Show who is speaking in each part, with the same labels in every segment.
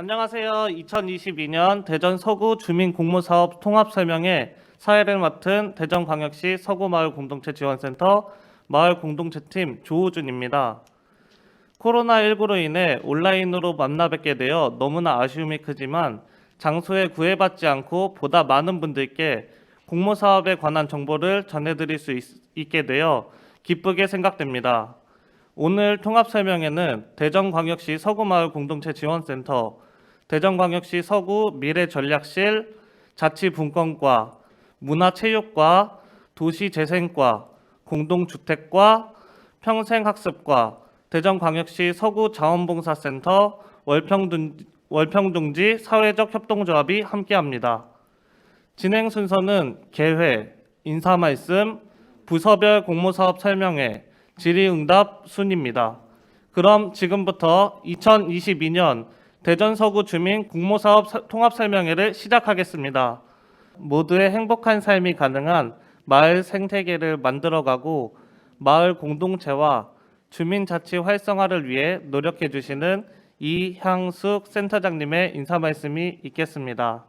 Speaker 1: 안녕하세요. 2022년 대전 서구 주민공모사업 통합설명회 사회를 맡은 대전광역시 서구마을공동체지원센터 마을공동체팀 조우준입니다. 코로나19로 인해 온라인으로 만나 뵙게 되어 너무나 아쉬움이 크지만 장소에 구애받지 않고 보다 많은 분들께 공모사업에 관한 정보를 전해드릴 수 있게 되어 기쁘게 생각됩니다. 오늘 통합설명회는 대전광역시 서구마을공동체지원센터, 대전광역시 서구 미래전략실, 자치분권과, 문화체육과, 도시재생과, 공동주택과, 평생학습과, 대전광역시 서구자원봉사센터, 월평둥지 사회적 협동조합이 함께합니다. 진행 순서는 개회, 인사말씀, 부서별 공모사업 설명회, 질의응답 순입니다. 그럼 지금부터 2022년 대전 서구 주민 공모사업 통합설명회를 시작하겠습니다. 모두의 행복한 삶이 가능한 마을 생태계를 만들어가고 마을 공동체와 주민자치 활성화를 위해 노력해 주시는 이향숙 센터장님의 인사 말씀이 있겠습니다.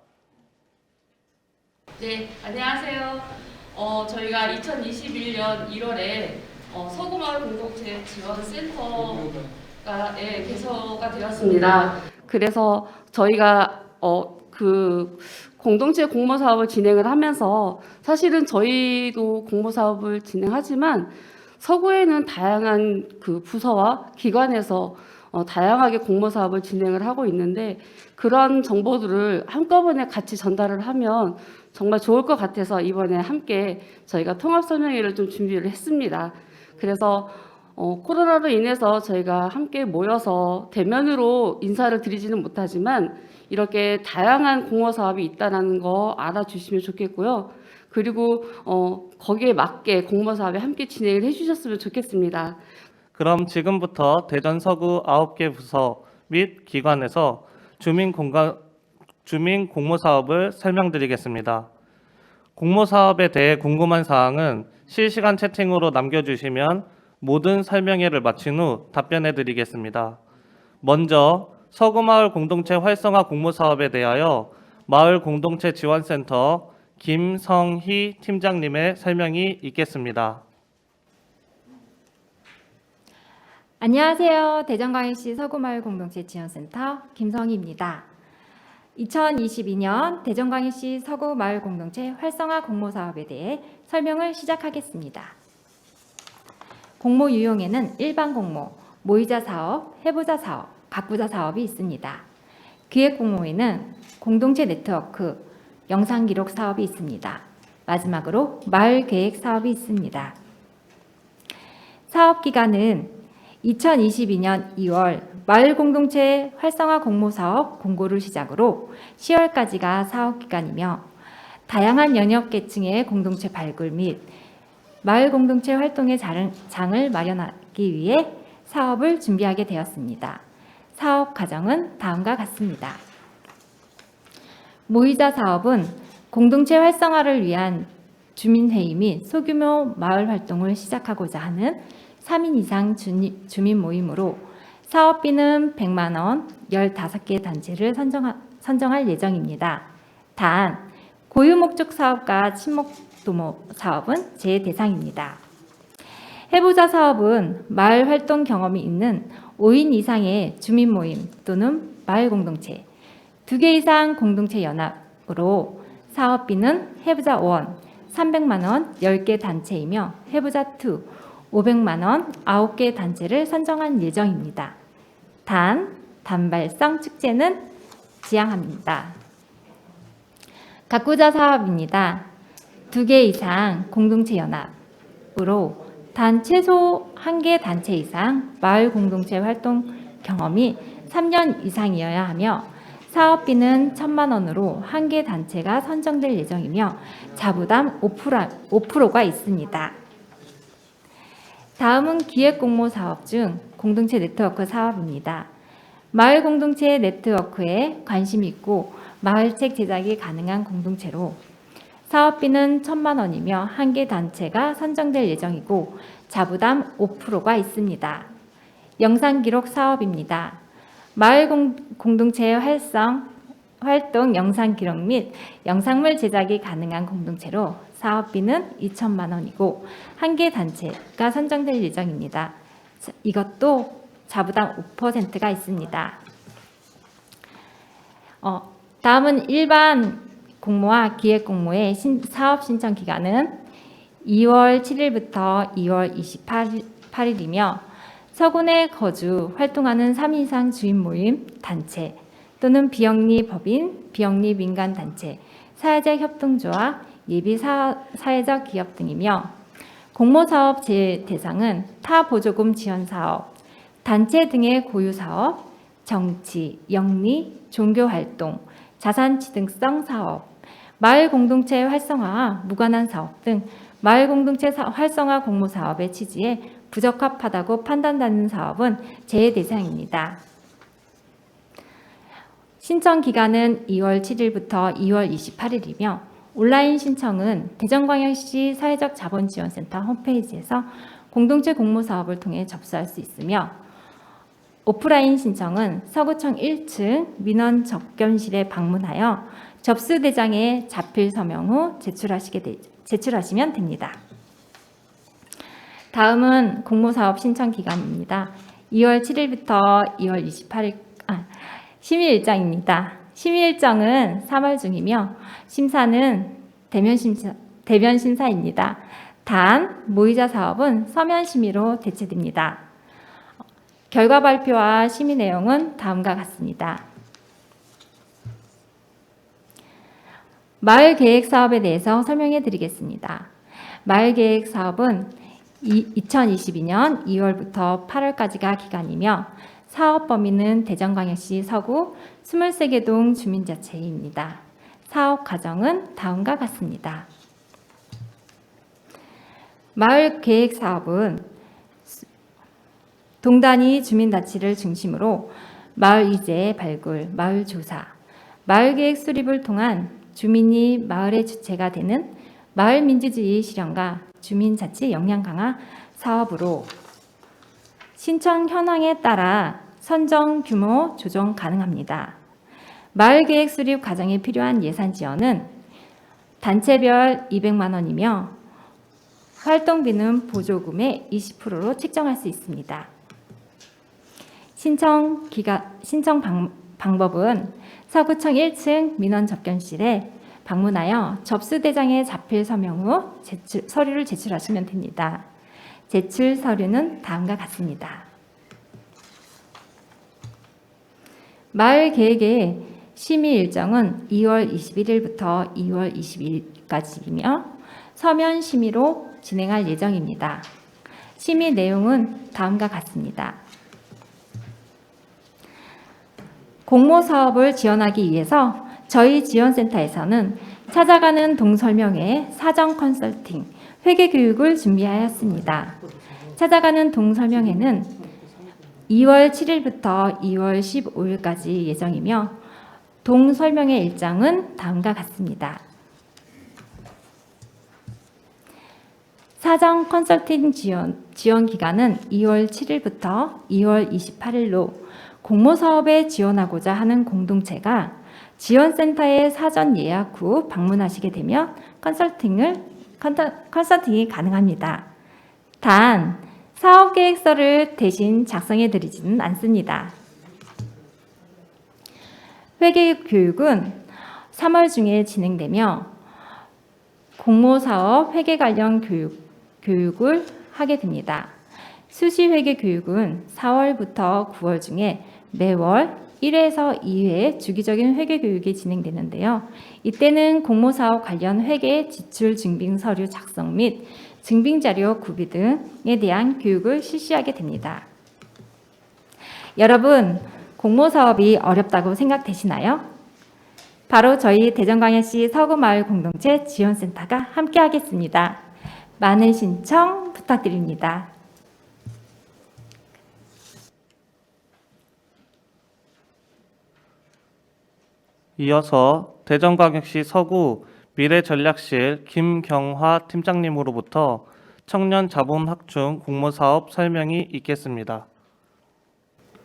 Speaker 2: 네, 안녕하세요. 저희가 2021년 1월에 서구마을공동체지원센터가 개소가 되었습니다. 그래서 저희가 그 공동체 공모사업을 진행을 하면서 사실은 저희도 공모사업을 진행하지만 서구에는 다양한 그 부서와 기관에서 다양하게 공모사업을 진행을 하고 있는데 그런 정보들을 한꺼번에 같이 전달을 하면 정말 좋을 것 같아서 이번에 함께 저희가 통합설명회를 좀 준비를 했습니다. 그래서 코로나로 인해서 저희가 함께 모여서 대면으로 인사를 드리지는 못하지만 이렇게 다양한 공모사업이 있다는 거 알아주시면 좋겠고요. 그리고 거기에 맞게 공모사업에 함께 진행을 해주셨으면 좋겠습니다.
Speaker 1: 그럼 지금부터 대전 서구 9개 부서 및 기관에서 주민 공모사업을 설명드리겠습니다. 공모사업에 대해 궁금한 사항은 실시간 채팅으로 남겨주시면 모든 설명회를 마친 후 답변해 드리겠습니다. 먼저 서구마을 공동체 활성화 공모사업에 대하여 마을공동체지원센터 김성희 팀장님의 설명이 있겠습니다.
Speaker 3: 안녕하세요. 대전광역시 서구마을공동체지원센터 김성희입니다. 2022년 대전광역시 서구마을공동체 활성화 공모사업에 대해 설명을 시작하겠습니다. 공모 유형에는 일반 공모, 모의자 사업, 해보자 사업, 가꾸자 사업이 있습니다. 기획 공모에는 공동체 네트워크, 영상 기록 사업이 있습니다. 마지막으로 마을 계획 사업이 있습니다. 사업 기간은 2022년 2월 마을 공동체 활성화 공모사업 공고를 시작으로 10월까지가 사업 기간이며 다양한 연역 계층의 공동체 발굴 및 마을 공동체 활동의 장을 마련하기 위해 사업을 준비하게 되었습니다. 사업 과정은 다음과 같습니다. 모의자 사업은 공동체 활성화를 위한 주민회의 및 소규모 마을 활동을 시작하고자 하는 3인 이상 주민 모임으로 사업비는 100만 원, 15개 단체를 선정할 예정입니다. 단, 고유 목적 사업과 친목도모 사업은 제 대상입니다. 해보자 사업은 마을 활동 경험이 있는 5인 이상의 주민 모임 또는 마을 공동체, 2개 이상 공동체 연합으로 사업비는 해보자 1, 300만 원 10개 단체이며 해보자 2, 500만 원 9개 단체를 선정한 예정입니다. 단, 단발성 축제는 지양합니다. 가꾸자 사업입니다. 2개 이상 공동체 연합으로 단 최소 1개 단체 이상 마을 공동체 활동 경험이 3년 이상이어야 하며 사업비는 1,000만 원으로 1개 단체가 선정될 예정이며 자부담 5%가 있습니다. 다음은 기획 공모 사업 중 공동체 네트워크 사업입니다. 마을 공동체 네트워크에 관심이 있고 마을책 제작이 가능한 공동체로 사업비는 1,000만 원이며 1개 단체가 선정될 예정이고 자부담 5%가 있습니다. 영상 기록 사업입니다. 마을 공동체 활동 영상 기록 및 영상물 제작이 가능한 공동체로 사업비는 2천만 원이고 한 개 단체가 선정될 예정입니다. 이것도 자부당 5%가 있습니다. 다음은 일반 공모와 기획 공모의 사업 신청 기간은 2월 7일부터 2월 28일이며 서군에 거주 활동하는 3인 이상 주민 모임 단체 또는 비영리 법인, 비영리 민간 단체, 사회적 협동조합, 예비 사회적 기업 등이며 공모 사업 대상은 타 보조금 지원 사업, 단체 등의 고유 사업, 정치, 영리, 종교 활동, 자산 취득성 사업, 마을 공동체 활성화와 무관한 사업 등 마을 공동체 활성화 공모 사업의 취지에 부적합하다고 판단되는 사업은 제외 대상입니다. 신청 기간은 2월 7일부터 2월 28일이며 온라인 신청은 대전광역시 사회적 자본지원센터 홈페이지에서 공동체 공모 사업을 통해 접수할 수 있으며 오프라인 신청은 서구청 1층 민원 접견실에 방문하여 접수 대장에 자필 서명 후 제출하시면 됩니다. 다음은 공모사업 신청 기간입니다. 2월 7일부터 2월 28일 심의 일정입니다. 심의 일정은 3월 중이며 심사는 대면 심사입니다. 단 모의자 사업은 서면 심의로 대체됩니다. 결과 발표와 심의 내용은 다음과 같습니다. 마을 계획 사업에 대해서 설명해 드리겠습니다. 마을 계획 사업은 2022년 2월부터 8월까지가 기간이며 사업 범위는 대전광역시 서구 23개 동 주민자치회입니다. 사업 과정은 다음과 같습니다. 마을 계획 사업은 동단위 주민자치를 중심으로 마을 이제 발굴, 마을 조사, 마을 계획 수립을 통한 주민이 마을의 주체가 되는 마을 민주주의 실현과 주민자치 역량 강화 사업으로 신청 현황에 따라 선정 규모 조정 가능합니다. 마을 계획 수립 과정에 필요한 예산 지원은 단체별 200만 원이며 활동비는 보조금의 20%로 책정할 수 있습니다. 신청 방법은 서구청 1층 민원 접견실에 방문하여 접수 대장에 자필 서명 후 서류를 제출하시면 됩니다. 제출 서류는 다음과 같습니다. 마을 계획의 심의 일정은 2월 21일부터 2월 22일까지이며 서면 심의로 진행할 예정입니다. 심의 내용은 다음과 같습니다. 공모 사업을 지원하기 위해서 저희 지원센터에서는 찾아가는 동설명회 사전 컨설팅, 회계 교육을 준비하였습니다. 찾아가는 동설명회는 2월 7일부터 2월 15일까지 예정이며 동설명회 일정은 다음과 같습니다. 사전 컨설팅 지원 기간은 2월 7일부터 2월 28일로 공모사업에 지원하고자 하는 공동체가 지원센터에 사전 예약 후 방문하시게 되면 컨설팅이 가능합니다. 단, 사업계획서를 대신 작성해 드리지는 않습니다. 회계교육은 3월 중에 진행되며 공모사업 회계 관련 교육을 하게 됩니다. 수시회계교육은 4월부터 9월 중에 매월 1회에서 2회 주기적인 회계교육이 진행되는데요. 이때는 공모사업 관련 회계 지출 증빙 서류 작성 및 증빙자료 구비 등에 대한 교육을 실시하게 됩니다. 여러분, 공모사업이 어렵다고 생각되시나요? 바로 저희 대전광역시 서구마을 공동체 지원센터가 함께하겠습니다. 많은 신청 부탁드립니다.
Speaker 1: 이어서 대전광역시 서구 미래전략실 김경화 팀장님으로부터 청년 자본 확충 공모사업 설명이 있겠습니다.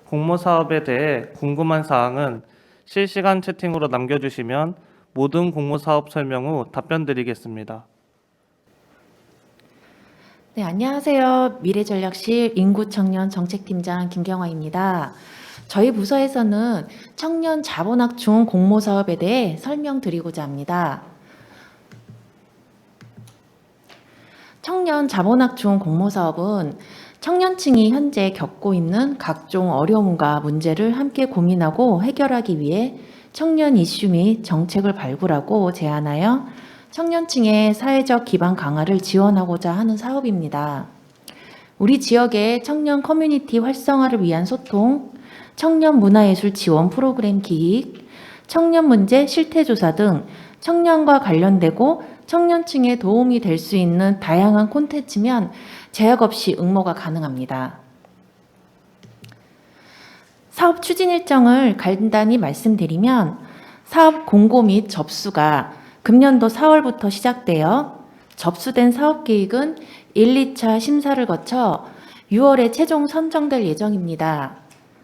Speaker 1: 공모사업에 대해 궁금한 사항은 실시간 채팅으로 남겨주시면 모든 공모사업 설명 후 답변 드리겠습니다.
Speaker 4: 네, 안녕하세요. 미래전략실 인구청년 정책팀장 김경화입니다. 저희 부서에서는 청년 자본학 중 공모사업에 대해 설명드리고자 합니다. 청년 자본학 중 공모사업은 청년층이 현재 겪고 있는 각종 어려움과 문제를 함께 고민하고 해결하기 위해 청년 이슈 및 정책을 발굴하고 제안하여 청년층의 사회적 기반 강화를 지원하고자 하는 사업입니다. 우리 지역의 청년 커뮤니티 활성화를 위한 소통, 청년 문화예술 지원 프로그램 기획, 청년 문제 실태조사 등 청년과 관련되고 청년층에 도움이 될 수 있는 다양한 콘텐츠면 제약 없이 응모가 가능합니다. 사업 추진 일정을 간단히 말씀드리면 사업 공고 및 접수가 금년도 4월부터 시작되어 접수된 사업 계획은 1, 2차 심사를 거쳐 6월에 최종 선정될 예정입니다.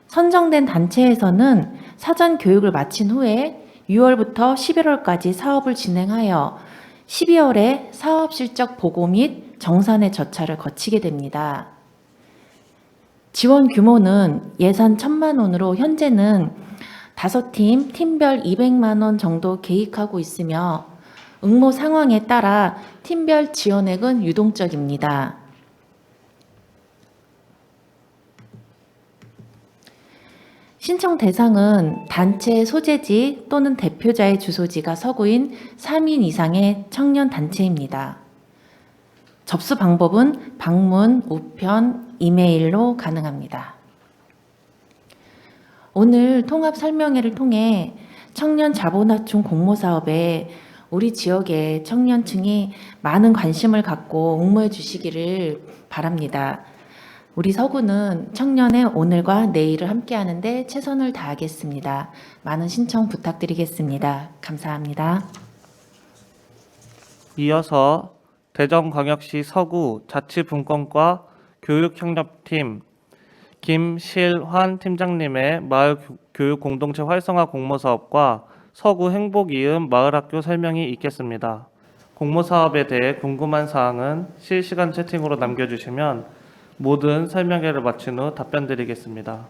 Speaker 4: 선정된 단체에서는 사전 교육을 마친 후에 6월부터 11월까지 사업을 진행하여 12월에 사업 실적 보고 및 정산의 절차를 거치게 됩니다. 지원 규모는 예산 1,000만 원으로 현재는 5팀, 팀별 200만 원 정도 계획하고 있으며 응모 상황에 따라 팀별 지원액은 유동적입니다. 신청 대상은 단체 소재지 또는 대표자의 주소지가 서구인 3인 이상의 청년 단체입니다. 접수 방법은 방문, 우편, 이메일로 가능합니다. 오늘 통합 설명회를 통해 청년 자본화충 공모사업에 우리 지역의 청년층이 많은 관심을 갖고 응모해 주시기를 바랍니다. 우리 서구는 청년의 오늘과 내일을 함께 하는데 최선을 다하겠습니다. 많은 신청 부탁드리겠습니다. 감사합니다.
Speaker 1: 이어서 대전광역시 서구 자치분권과 교육협력팀 김실환 팀장님의 마을 교육 공동체 활성화 공모사업과 서구 행복이음 마을학교 설명이 있겠습니다. 공모사업에 대해 궁금한 사항은 실시간 채팅으로 남겨주시면 모든 설명회를 마친 후 답변 드리겠습니다.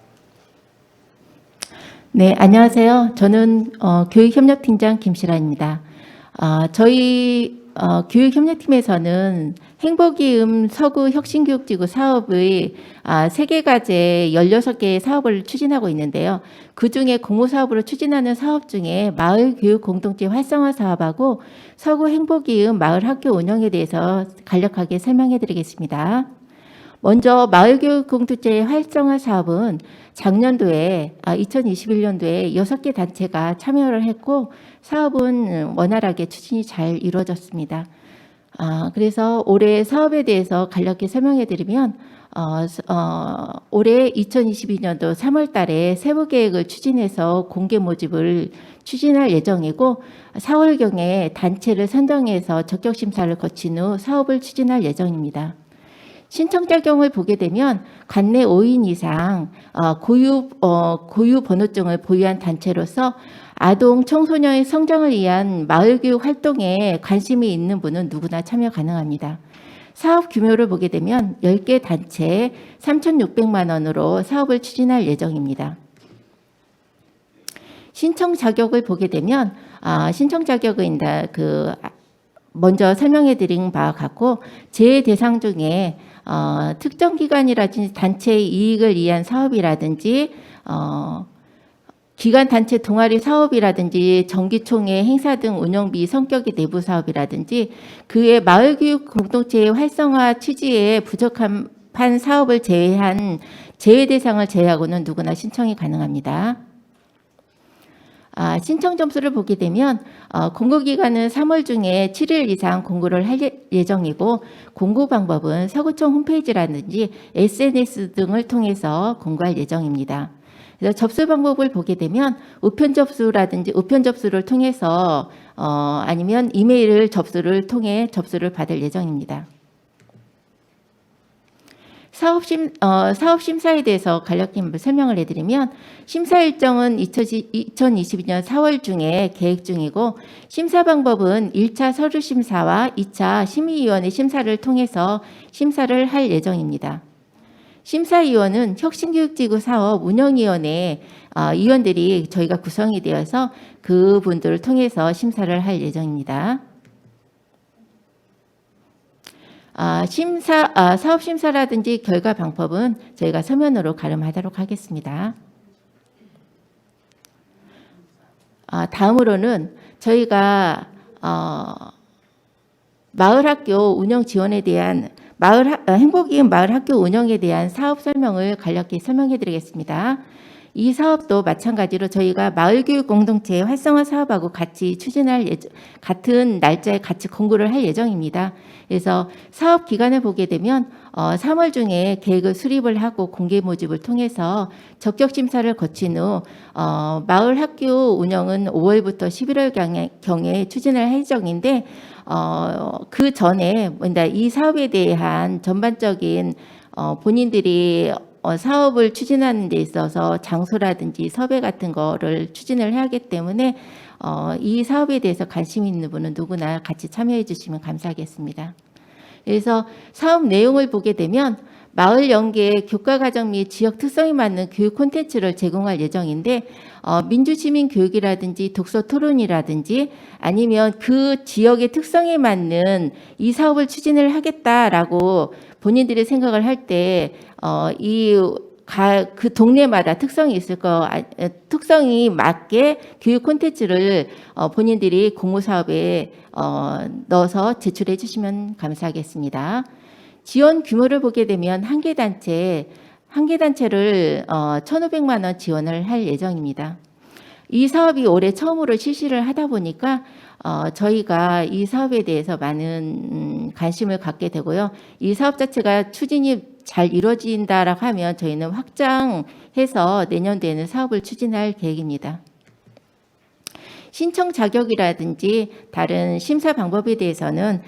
Speaker 5: 네, 안녕하세요. 저는 교육협력팀장 김실아입니다. 저희 교육협력팀에서는 행복이음 서구 혁신교육지구 사업의 3개 과제 16개의 사업을 추진하고 있는데요. 그중에 공모사업으로 추진하는 사업 중에 마을교육공동체 활성화 사업하고 서구 행복이음 마을학교 운영에 대해서 간략하게 설명해 드리겠습니다. 먼저 마을교육공동체 활성화 사업은 작년도에 2021년도에 6개 단체가 참여를 했고 사업은 원활하게 추진이 잘 이루어졌습니다. 그래서 올해 사업에 대해서 간략히 설명해 드리면 올해 2022년도 3월 달에 세부 계획을 추진해서 공개 모집을 추진할 예정이고 4월경에 단체를 선정해서 적격 심사를 거친 후 사업을 추진할 예정입니다. 신청자 경우를 보게 되면 관내 5인 이상 고유 번호증을 보유한 단체로서 아동 청소년의 성장을 위한 마을교육 활동에 관심이 있는 분은 누구나 참여 가능합니다. 사업 규모를 보게 되면 10개 단체 3,600만 원으로 사업을 추진할 예정입니다. 신청 자격을 보게 되면 신청 자격은 먼저 설명해 드린 바와 같고 제외 대상 중에 특정 기관이라든지 단체의 이익을 위한 사업이라든지 기관 단체 동아리 사업이라든지 정기총회 행사 등 운영비 성격의 내부 사업이라든지 그의 마을교육 공동체의 활성화 취지에 부적한 사업을 제외한 제외 대상을 제외하고는 누구나 신청이 가능합니다. 신청 점수를 보게 되면 공고기간은 3월 중에 7일 이상 공고를 할 예정이고 공고 방법은 서구청 홈페이지라든지 SNS 등을 통해서 공고할 예정입니다. 그래서 접수 방법을 보게 되면 우편 접수를 통해서 아니면 이메일 접수를 통해 접수를 받을 예정입니다. 사업 심사에 대해서 간략히 한번 설명을 해드리면 심사 일정은 2022년 4월 중에 계획 중이고 심사 방법은 1차 서류 심사와 2차 심의위원회 심사를 통해서 심사를 할 예정입니다. 심사위원은 혁신교육지구 사업 운영위원회 위원들이 저희가 구성이 되어서 그분들을 통해서 심사를 할 예정입니다. 사업 심사라든지 결과 방법은 저희가 서면으로 가름하도록 하겠습니다. 다음으로는 저희가 마을학교 운영 지원에 대한 행복이은 마을학교 운영에 대한 사업 설명을 간략히 설명해 드리겠습니다. 이 사업도 마찬가지로 저희가 마을교육 공동체 활성화 사업하고 같이 같은 날짜에 같이 공고를 할 예정입니다. 그래서 사업 기간을 보게 되면 3월 중에 계획을 수립을 하고 공개 모집을 통해서 적격 심사를 거친 후 마을 학교 운영은 5월부터 11월경에 추진을 할 예정인데 그 전에 이 사업에 대한 전반적인 본인들이 사업을 추진하는 데 있어서 장소라든지 섭외 같은 거를 추진을 해야 하기 때문에 이 사업에 대해서 관심 있는 분은 누구나 같이 참여해 주시면 감사하겠습니다. 그래서 사업 내용을 보게 되면 마을 연계 교과과정 및 지역 특성에 맞는 교육 콘텐츠를 제공할 예정인데 민주시민 교육이라든지 독서 토론이라든지 아니면 그 지역의 특성에 맞는 이 사업을 추진을 하겠다라고 본인들이 생각을 할 때 그 동네마다 특성이 있을 특성이 맞게 교육 콘텐츠를 본인들이 공모사업에 넣어서 제출해 주시면 감사하겠습니다. 지원 규모를 보게 되면 한 개 단체를 1,500만 원 지원을 할 예정입니다. 이 사업이 올해 처음으로 실시를 하다 보니까 저희가 이 사업에 대해서 많은 관심을 갖게 되고요. 이 사업 자체가 추진이 잘 이루어진다라고 하면 저희는 확장해서 내년도에는 사업을 추진할 계획입니다. 신청 자격이라든지 다른 심사 방법에 대해서는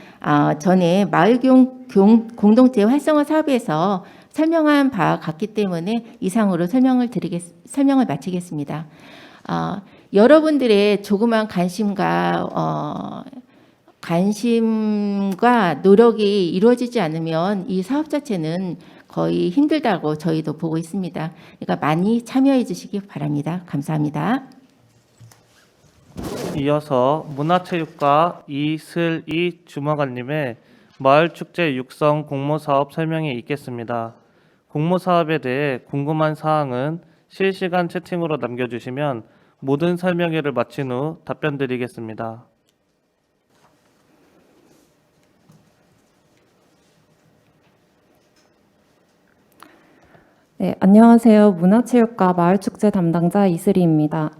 Speaker 5: 전에 마을공동체 활성화 사업에서 설명한 바와 같기 때문에 이상으로 설명을 마치겠습니다. 여러분들의 조그만 관심과 노력이 이루어지지 않으면 이 사업 자체는 거의 힘들다고 저희도 보고 있습니다. 그러니까 많이 참여해 주시기 바랍니다. 감사합니다.
Speaker 1: 이어서 문화체육과 이슬이 주무관님의 마을축제 육성 공모사업 설명이 있겠습니다. 공모사업에 대해 궁금한 사항은 실시간 채팅으로 남겨주시면 모든 설명회를 마친 후 답변 드리겠습니다.
Speaker 6: 네, 안녕하세요. 문화체육과 마을축제 담당자 이슬이입니다.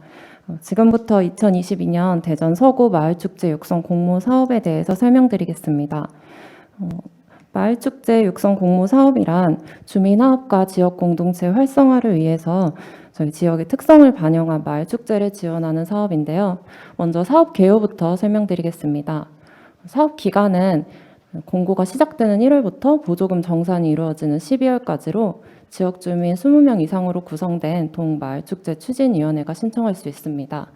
Speaker 6: 지금부터 2022년 대전 서구 마을축제 육성 공모 사업에 대해서 설명드리겠습니다. 마을축제 육성 공모 사업이란 주민화합과 지역 공동체 활성화를 위해서 저희 지역의 특성을 반영한 마을축제를 지원하는 사업인데요. 먼저 사업 개요부터 설명드리겠습니다. 사업 기간은 공고가 시작되는 1월부터 보조금 정산이 이루어지는 12월까지로 지역 주민 20명 이상으로 구성된 동마을축제 추진위원회가 신청할 수 있습니다.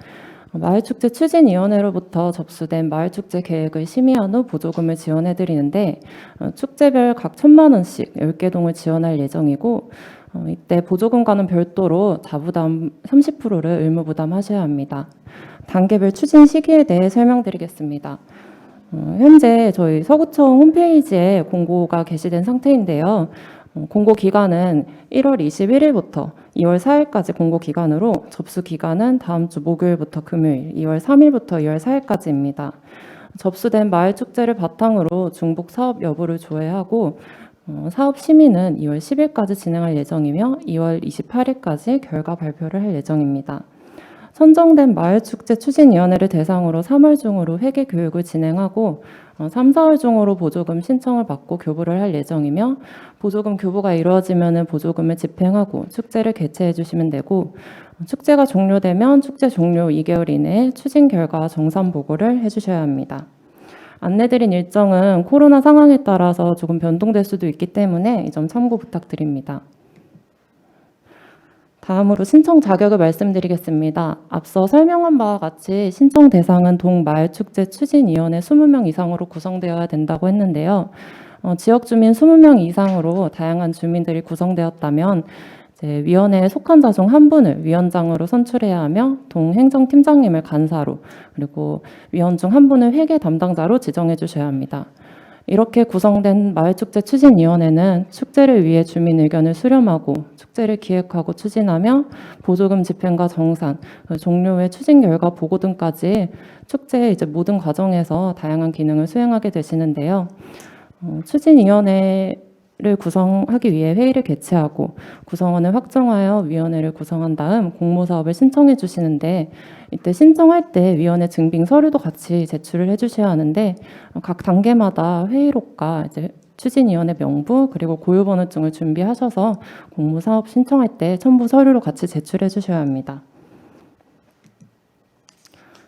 Speaker 6: 마을축제 추진위원회로부터 접수된 마을축제 계획을 심의한 후 보조금을 지원해드리는데 축제별 각 1,000만 원씩 10개 동을 지원할 예정이고 이때 보조금과는 별도로 자부담 30%를 의무부담하셔야 합니다. 단계별 추진 시기에 대해 설명드리겠습니다. 현재 저희 서구청 홈페이지에 공고가 게시된 상태인데요. 공고 기간은 1월 21일부터 2월 4일까지 공고 기간으로 접수 기간은 다음 주 목요일부터 금요일 2월 3일부터 2월 4일까지입니다. 접수된 마을 축제를 바탕으로 중복 사업 여부를 조회하고 사업 심의는 2월 10일까지 진행할 예정이며 2월 28일까지 결과 발표를 할 예정입니다. 선정된 마을축제 추진위원회를 대상으로 3월 중으로 회계 교육을 진행하고 3, 4월 중으로 보조금 신청을 받고 교부를 할 예정이며 보조금 교부가 이루어지면 보조금을 집행하고 축제를 개최해 주시면 되고 축제가 종료되면 축제 종료 2개월 이내에 추진 결과 정산 보고를 해주셔야 합니다. 안내드린 일정은 코로나 상황에 따라서 조금 변동될 수도 있기 때문에 이 점 참고 부탁드립니다. 다음으로 신청 자격을 말씀드리겠습니다. 앞서 설명한 바와 같이 신청 대상은 동마을축제 추진위원회 20명 이상으로 구성되어야 된다고 했는데요. 지역 주민 20명 이상으로 다양한 주민들이 구성되었다면 이제 위원회에 속한 자 중 한 분을 위원장으로 선출해야 하며 동행정팀장님을 간사로 그리고 위원 중 한 분을 회계 담당자로 지정해 주셔야 합니다. 이렇게 구성된 마을축제 추진위원회는 축제를 위해 주민 의견을 수렴하고 축제를 기획하고 추진하며 보조금 집행과 정산, 종료의 추진 결과 보고 등까지 축제의 이제 모든 과정에서 다양한 기능을 수행하게 되시는데요. 추진위원회를 구성하기 위해 회의를 개최하고 구성원을 확정하여 위원회를 구성한 다음 공모사업을 신청해 주시는데 이때 신청할 때 위원회 증빙 서류도 같이 제출을 해주셔야 하는데 각 단계마다 회의록과 이제 추진위원회 명부 그리고 고유번호증을 준비하셔서 공모사업 신청할 때 첨부 서류로 같이 제출해 주셔야 합니다.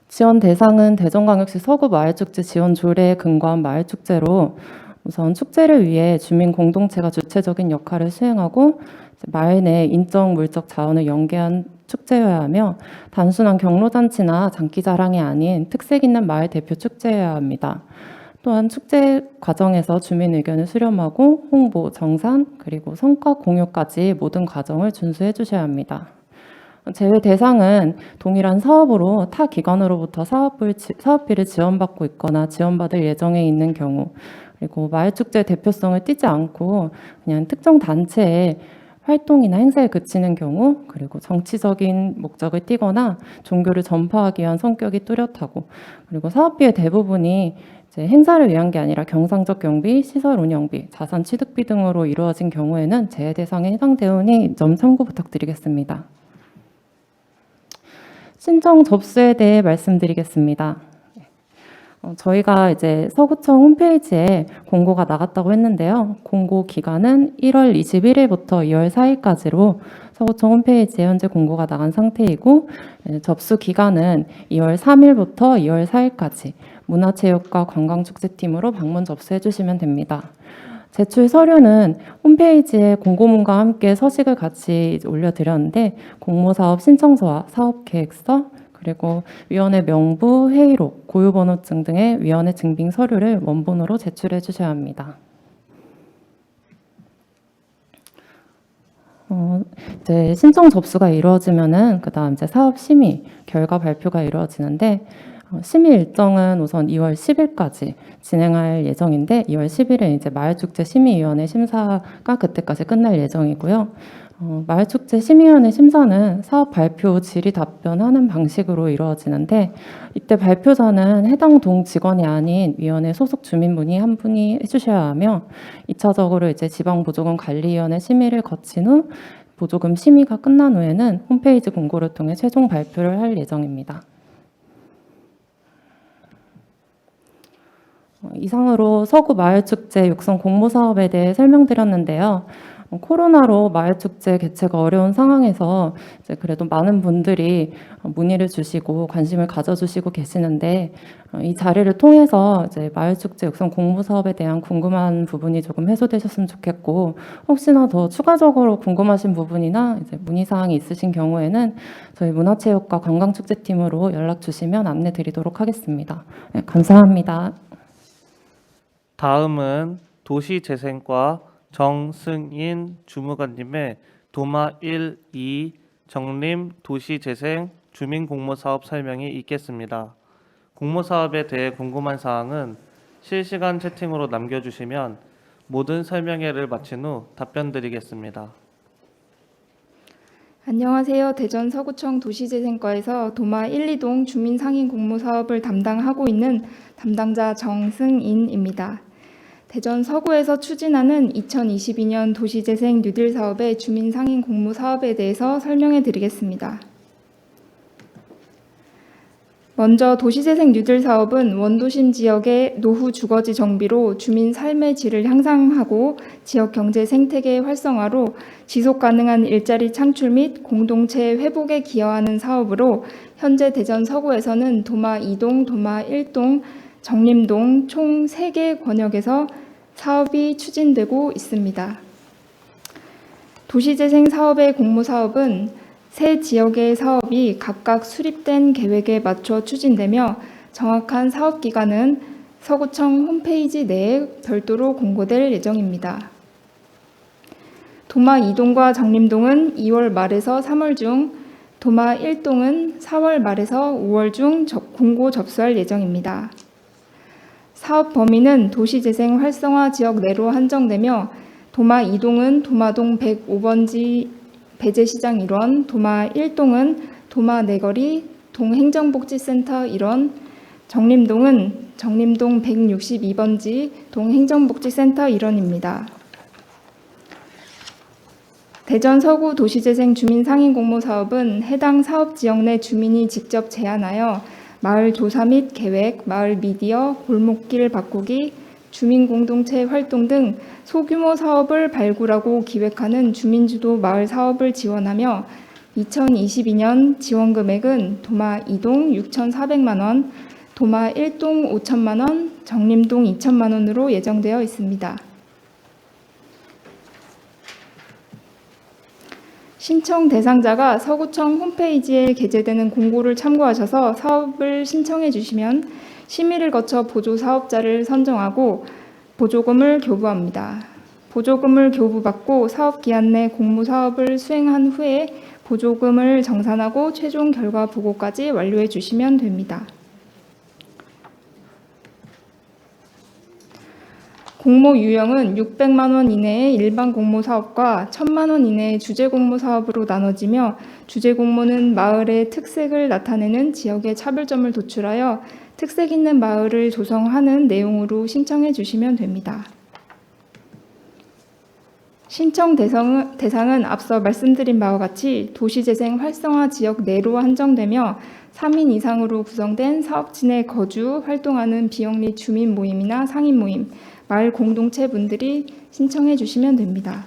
Speaker 6: 지원 대상은 대전광역시 서구마을축제 지원 조례에 근거한 마을축제로 우선 축제를 위해 주민 공동체가 주체적인 역할을 수행하고 마을 내 인적, 물적 자원을 연계한 축제여야 하며 단순한 경로잔치나 장기자랑이 아닌 특색 있는 마을 대표 축제여야 합니다. 또한 축제 과정에서 주민 의견을 수렴하고 홍보, 정산, 그리고 성과 공유까지 모든 과정을 준수해 주셔야 합니다. 제외 대상은 동일한 사업으로 타 기관으로부터 사업비를 지원받고 있거나 지원받을 예정에 있는 경우 그리고 마을축제 대표성을 띠지 않고 그냥 특정 단체의 활동이나 행사에 그치는 경우 그리고 정치적인 목적을 띠거나 종교를 전파하기 위한 성격이 뚜렷하고 그리고 사업비의 대부분이 이제 행사를 위한 게 아니라 경상적 경비, 시설 운영비, 자산 취득비 등으로 이루어진 경우에는 제외 대상에 해당되오니 이 점 참고 부탁드리겠습니다. 신청 접수에 대해 말씀드리겠습니다. 저희가 이제 서구청 홈페이지에 공고가 나갔다고 했는데요. 공고 기간은 1월 21일부터 2월 4일까지로 서구청 홈페이지에 현재 공고가 나간 상태이고 접수 기간은 2월 3일부터 2월 4일까지 문화체육과 관광축제팀으로 방문 접수해 주시면 됩니다. 제출 서류는 홈페이지에 공고문과 함께 서식을 같이 올려드렸는데 공모사업 신청서와 사업계획서 그리고 위원회 명부, 회의록, 고유번호증 등의 위원회 증빙 서류를 원본으로 제출해 주셔야 합니다. 이제 신청 접수가 이루어지면은 그다음 이제 사업 심의, 결과 발표가 이루어지는데 심의 일정은 우선 2월 10일까지 진행할 예정인데 2월 10일에 이제 마을축제 심의위원회 심사가 그때까지 끝날 예정이고요. 마을축제 심의위원회 심사는 사업 발표 질의 답변하는 방식으로 이루어지는데 이때 발표자는 해당 동 직원이 아닌 위원회 소속 주민분이 한 분이 해주셔야 하며 2차적으로 이제 지방보조금 관리위원회 심의를 거친 후 보조금 심의가 끝난 후에는 홈페이지 공고를 통해 최종 발표를 할 예정입니다. 이상으로 서구 마을축제 육성 공모사업에 대해 설명드렸는데요. 코로나로 마을축제 개최가 어려운 상황에서 이제 그래도 많은 분들이 문의를 주시고 관심을 가져주시고 계시는데 이 자리를 통해서 이제 마을축제 육성 공모사업에 대한 궁금한 부분이 조금 해소되셨으면 좋겠고 혹시나 더 추가적으로 궁금하신 부분이나 이제 문의사항이 있으신 경우에는 저희 문화체육과 관광축제팀으로 연락 주시면 안내 드리도록 하겠습니다. 네, 감사합니다.
Speaker 1: 다음은 도시재생과 정승인 주무관님의 도마 1, 2 정림 도시재생 주민공모사업 설명이 있겠습니다. 공모사업에 대해 궁금한 사항은 실시간 채팅으로 남겨주시면 모든 설명회를 마친 후 답변 드리겠습니다.
Speaker 7: 안녕하세요. 대전 서구청 도시재생과에서 도마 1, 2동 주민상인 공모사업을 담당하고 있는 담당자 정승인입니다. 대전 서구에서 추진하는 2022년 도시재생 뉴딜 사업의 주민상인 공모사업에 대해서 설명해 드리겠습니다. 먼저 도시재생 뉴딜 사업은 원도심 지역의 노후 주거지 정비로 주민 삶의 질을 향상하고 지역 경제 생태계 활성화로 지속 가능한 일자리 창출 및 공동체 회복에 기여하는 사업으로 현재 대전 서구에서는 도마 2동, 도마 1동 정림동 총 3개 권역에서 사업이 추진되고 있습니다. 도시재생 사업의 공모사업은 세 지역의 사업이 각각 수립된 계획에 맞춰 추진되며 정확한 사업 기간은 서구청 홈페이지 내에 별도로 공고될 예정입니다. 도마 2동과 정림동은 2월 말에서 3월 중, 도마 1동은 4월 말에서 5월 중 공고 접수할 예정입니다. 사업 범위는 도시재생 활성화 지역 내로 한정되며 도마 2동은 도마동 105번지 배재시장 일원, 도마 1동은 도마 내거리 동행정복지센터 일원, 정림동은 정림동 162번지 동행정복지센터 일원입니다. 대전 서구 도시재생 주민 상인 공모 사업은 해당 사업 지역 내 주민이 직접 제안하여 마을 조사 및 계획, 마을 미디어, 골목길 바꾸기, 주민 공동체 활동 등 소규모 사업을 발굴하고 기획하는 주민주도 마을 사업을 지원하며 2022년 지원 금액은 도마 2동 6,400만 원, 도마 1동 5천만 원, 정림동 2천만 원으로 예정되어 있습니다. 신청 대상자가 서구청 홈페이지에 게재되는 공고를 참고하셔서 사업을 신청해 주시면 심의를 거쳐 보조 사업자를 선정하고 보조금을 교부합니다. 보조금을 교부받고 사업 기한 내 공모 사업을 수행한 후에 보조금을 정산하고 최종 결과 보고까지 완료해 주시면 됩니다. 공모 유형은 600만 원 이내의 일반 공모 사업과 1000만 원 이내의 주제 공모 사업으로 나눠지며 주제 공모는 마을의 특색을 나타내는 지역의 차별점을 도출하여 특색 있는 마을을 조성하는 내용으로 신청해 주시면 됩니다. 신청 대상은 앞서 말씀드린 바와 같이 도시재생 활성화 지역 내로 한정되며 3인 이상으로 구성된 사업지 내 거주, 활동하는 비영리 주민 모임이나 상인 모임, 마을 공동체 분들이 신청해 주시면 됩니다.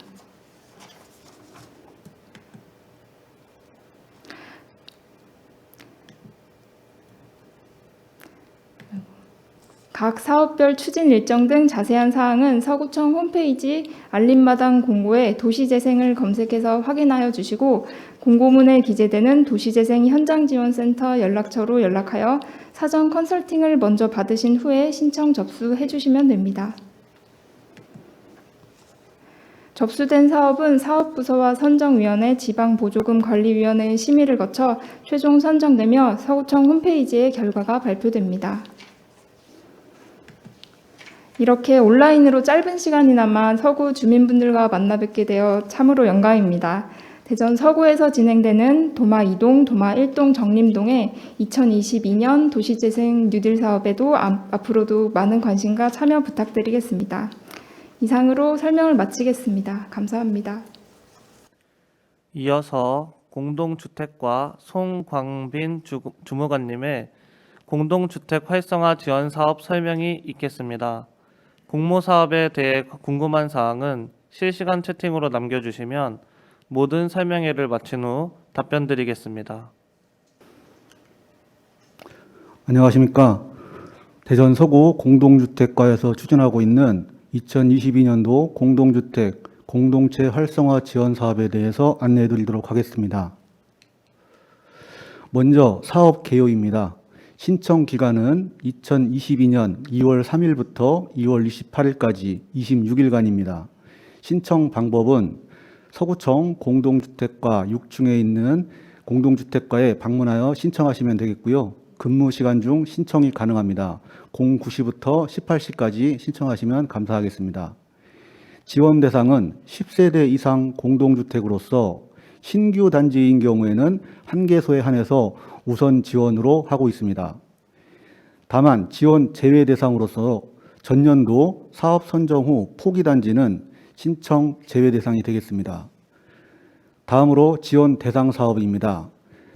Speaker 7: 각 사업별 추진 일정 등 자세한 사항은 서구청 홈페이지 알림마당 공고에 도시재생을 검색해서 확인하여 주시고 공고문에 기재되는 도시재생 현장지원센터 연락처로 연락하여 사전 컨설팅을 먼저 받으신 후에 신청 접수해 주시면 됩니다. 접수된 사업은 사업부서와 선정위원회, 지방보조금관리위원회의 심의를 거쳐 최종 선정되며 서구청 홈페이지에 결과가 발표됩니다. 이렇게 온라인으로 짧은 시간이나마 서구 주민분들과 만나 뵙게 되어 참으로 영광입니다. 대전 서구에서 진행되는 도마 2동, 도마 1동 정림동의 2022년 도시재생 뉴딜 사업에도 앞으로도 많은 관심과 참여 부탁드리겠습니다. 이상으로 설명을 마치겠습니다. 감사합니다.
Speaker 1: 이어서 공동주택과 송광빈 주무관님의 공동주택 활성화 지원 사업 설명이 있겠습니다. 공모사업에 대해 궁금한 사항은 실시간 채팅으로 남겨주시면 모든 설명회를 마친 후 답변 드리겠습니다.
Speaker 8: 안녕하십니까. 대전 서구 공동주택과에서 추진하고 있는 2022년도 공동주택 공동체 활성화 지원 사업에 대해서 안내해 드리도록 하겠습니다. 먼저 사업 개요입니다. 신청 기간은 2022년 2월 3일부터 2월 28일까지 26일간입니다. 신청 방법은 서구청 공동주택과 6층에 있는 공동주택과에 방문하여 신청하시면 되겠고요. 근무 시간 중 신청이 가능합니다. 09시부터 18시까지 신청하시면 감사하겠습니다. 지원 대상은 10세대 이상 공동주택으로서 신규 단지인 경우에는 1개소에 한해서 우선 지원으로 하고 있습니다. 다만 지원 제외 대상으로서 전년도 사업 선정 후 포기 단지는 신청 제외 대상이 되겠습니다. 다음으로 지원 대상 사업입니다.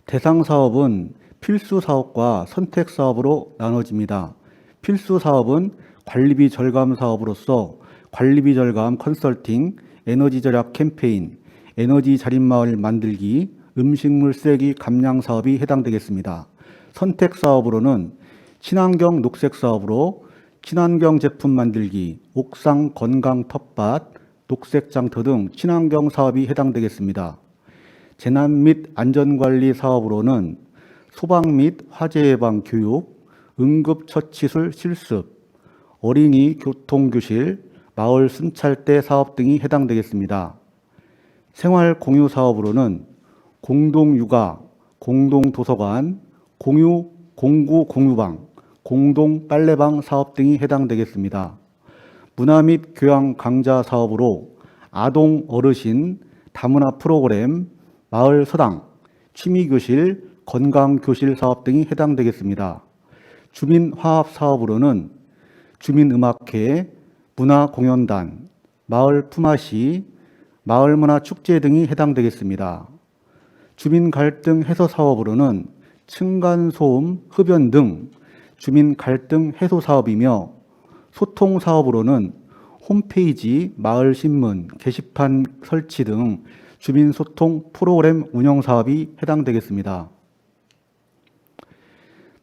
Speaker 8: 대상 사업은 필수 사업과 선택 사업으로 나눠집니다. 필수 사업은 관리비 절감 사업으로서 관리비 절감 컨설팅, 에너지 절약 캠페인, 에너지 자립마을 만들기, 음식물 쓰레기 감량 사업이 해당되겠습니다. 선택 사업으로는 친환경 녹색 사업으로 친환경 제품 만들기, 옥상 건강 텃밭, 녹색 장터 등 친환경 사업이 해당되겠습니다. 재난 및 안전관리 사업으로는 소방 및 화재 예방 교육, 응급처치술 실습, 어린이 교통교실, 마을 순찰대 사업 등이 해당되겠습니다. 생활 공유 사업으로는 공동육아, 공동도서관, 공구 공유방, 공동 빨래방 사업 등이 해당되겠습니다. 문화 및 교양 강좌 사업으로 아동 어르신 다문화 프로그램, 마을 서당, 취미교실, 건강교실 사업 등이 해당되겠습니다. 주민화합 사업으로는 주민음악회, 문화공연단, 마을 품앗이, 마을문화축제 등이 해당되겠습니다. 주민갈등 해소 사업으로는 층간소음, 흡연 등 주민갈등 해소 사업이며 소통 사업으로는 홈페이지, 마을신문, 게시판 설치 등 주민소통 프로그램 운영 사업이 해당되겠습니다.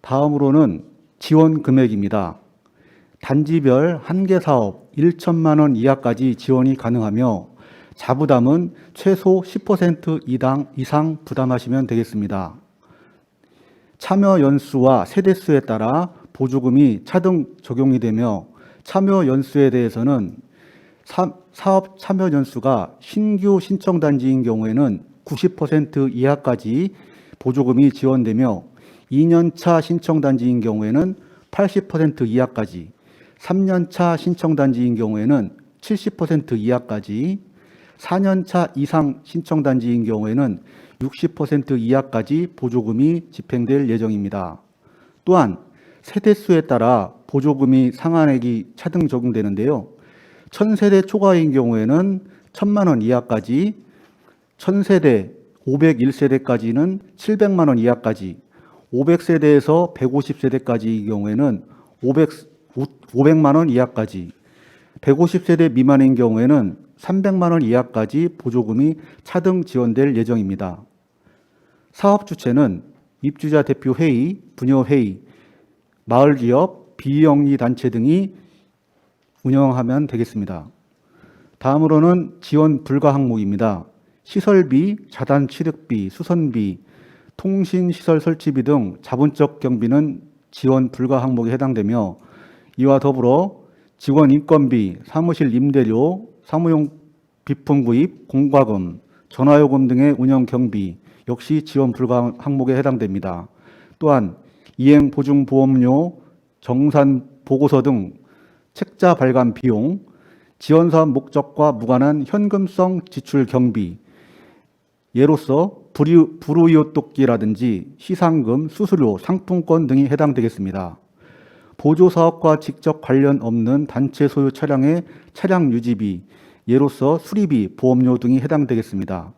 Speaker 8: 다음으로는 지원 금액입니다. 단지별 한개 사업 1천만 원 이하까지 지원이 가능하며 자부담은 최소 10% 이상 부담하시면 되겠습니다. 참여 연수와 세대수에 따라 보조금이 차등 적용이 되며 참여 연수에 대해서는 사업 참여 연수가 신규 신청 단지인 경우에는 90% 이하까지 보조금이 지원되며 2년차 신청 단지인 경우에는 80% 이하까지, 3년차 신청 단지인 경우에는 70% 이하까지, 4년차 이상 신청 단지인 경우에는 60% 이하까지 보조금이 집행될 예정입니다. 또한 세대수에 따라 보조금이 상한액이 차등 적용되는데요. 1000세대 초과인 경우에는 1000만 원 이하까지, 1000세대 501세대까지는 700만 원 이하까지, 500세대에서 150세대까지의 경우에는 500만 원 이하까지, 150세대 미만인 경우에는 300만 원 이하까지 보조금이 차등 지원될 예정입니다. 사업 주체는 입주자 대표 회의, 부녀 회의, 마을기업, 비영리 단체 등이 운영하면 되겠습니다. 다음으로는 지원 불가 항목입니다. 시설비, 자단 취득비, 수선비, 통신시설 설치비 등 자본적 경비는 지원 불가 항목에 해당되며 이와 더불어 직원 인건비, 사무실 임대료, 사무용 비품 구입, 공과금, 전화요금 등의 운영 경비 역시 지원 불가 항목에 해당됩니다. 또한 이행 보증 보험료, 정산 보고서 등 책자 발간 비용, 지원 사업 목적과 무관한 현금성 지출 경비, 예로서 불우이웃 돕기라든지 시상금, 수수료, 상품권 등이 해당되겠습니다. 보조 사업과 직접 관련 없는 단체 소유 차량의 차량 유지비, 예로서 수리비, 보험료 등이 해당되겠습니다.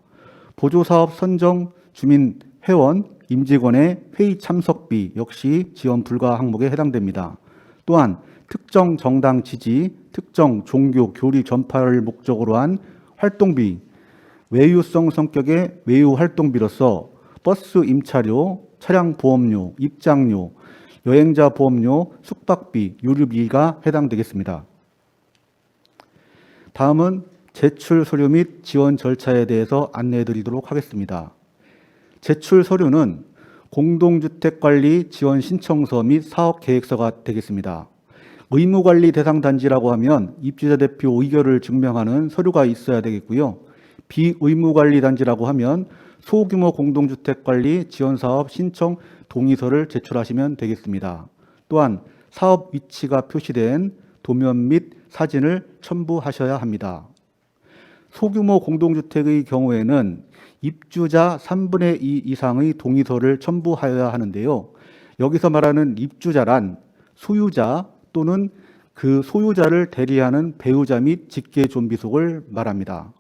Speaker 8: 보조 사업 선정 주민 회원, 임직원의 회의 참석비 역시 지원 불가 항목에 해당됩니다. 또한 특정 정당 지지, 특정 종교 교리 전파를 목적으로 한 활동비, 외유성 성격의 외유 활동비로서 버스 임차료, 차량 보험료, 입장료, 여행자 보험료, 숙박비, 유류비가 해당되겠습니다. 다음은 제출 서류 및 지원 절차에 대해서 안내해 드리도록 하겠습니다. 제출 서류는 공동주택관리 지원 신청서 및 사업계획서가 되겠습니다. 의무관리 대상 단지라고 하면 입주자 대표 의결을 증명하는 서류가 있어야 되겠고요. 비의무관리 단지라고 하면 소규모 공동주택관리 지원사업 신청 동의서를 제출하시면 되겠습니다. 또한 사업 위치가 표시된 도면 및 사진을 첨부하셔야 합니다. 소규모 공동주택의 경우에는 입주자 3분의 2 이상의 동의서를 첨부하여야 하는데요. 여기서 말하는 입주자란 소유자 또는 그 소유자를 대리하는 배우자 및 직계 존비속을 말합니다.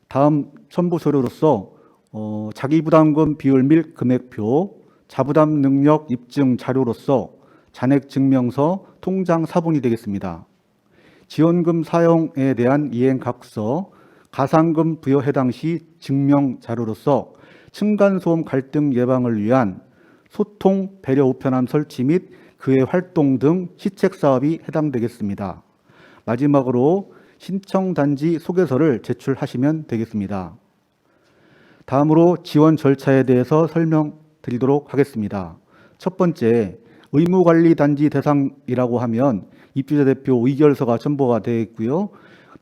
Speaker 8: 다음 첨부 서류로서 자기부담금 비율 및 금액표, 자부담 능력 입증 자료로서 잔액 증명서, 통장 사본이 되겠습니다. 지원금 사용에 대한 이행각서, 가산금 부여 해당 시 증명 자료로서 층간소음 갈등 예방을 위한 소통, 배려 우편함 설치 및 그의 활동 등 시책 사업이 해당되겠습니다. 마지막으로 신청단지 소개서를 제출하시면 되겠습니다. 다음으로 지원 절차에 대해서 설명드리도록 하겠습니다. 첫 번째, 의무관리단지 대상이라고 하면 입주자 대표 의결서가 첨부가 되어 있고요.